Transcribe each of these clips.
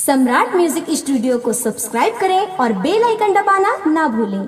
सम्राट music studio को subscribe करें और बेल आइकन दबाना ना भूलें।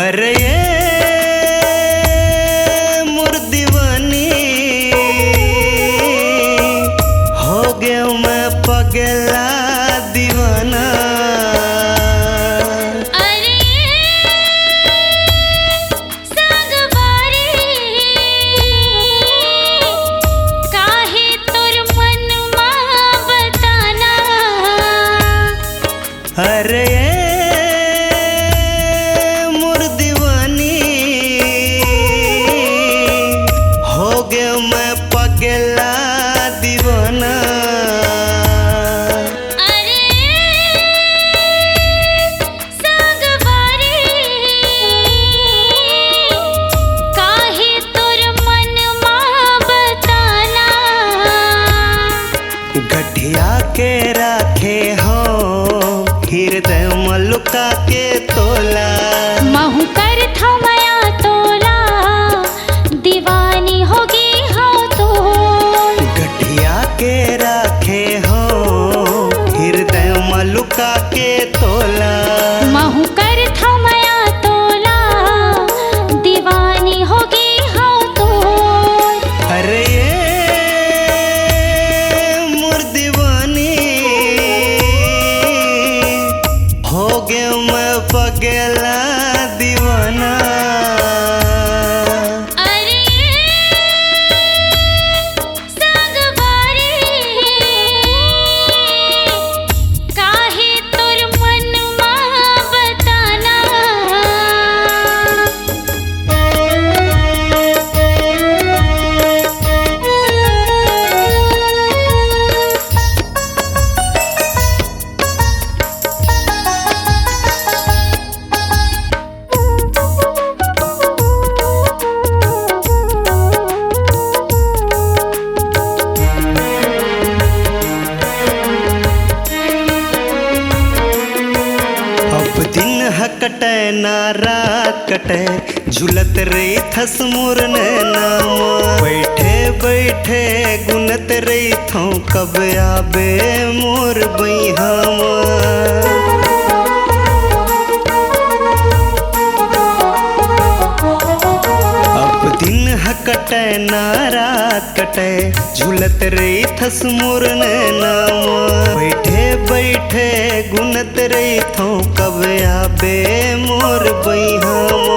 अरे ये मोर दीवानी हो गया मैं पगला दीवाना। अरे संगवारी काहे तोर मन मा बताना। अरे गठिया के रखे हो हृदय मलुका के तोला। महू कर था माया तोला दीवानी होगी हो तो। गठिया के रखे हो हृदय मलुका के तोला। महू कर था माया तोला दीवानी होगी हो तो। अरे पगला दीवाना। अरे संगवारी काहे तोर मन मा बताना। कटे ना रात कटे झुलत रही थस मोर नाम। बैठे बैठे गुनत रही थो कब आबे मोर बइहाम। अब दिन कटे ना रात कटे झुलत रही थस मोर नाम। बैठे बैठे गुनत रही थो कब आबे मोर बइहाम।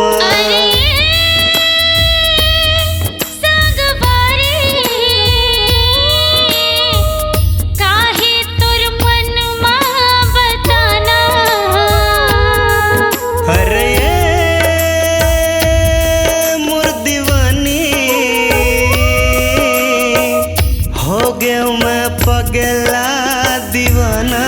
पगला दीवाना।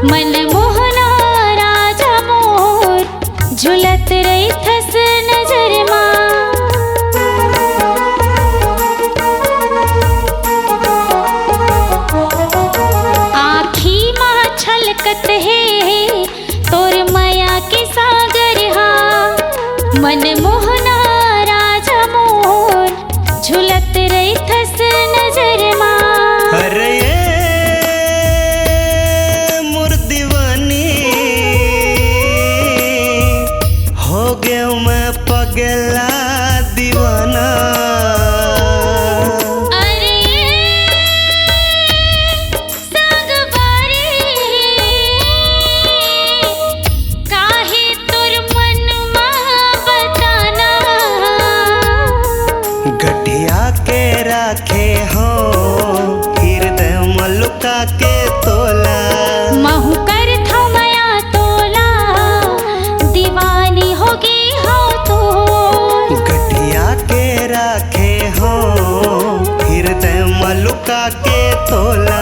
मन मोहना राजा मोर झुलत रही थस नजर माँ। आँखी माँ छलकत है तोर माया के सागर हा। मन मोहना राजा मोर झुलत रही थस नजर माँ। अरे मैं पगला दीवाना। अरे लुका के तोला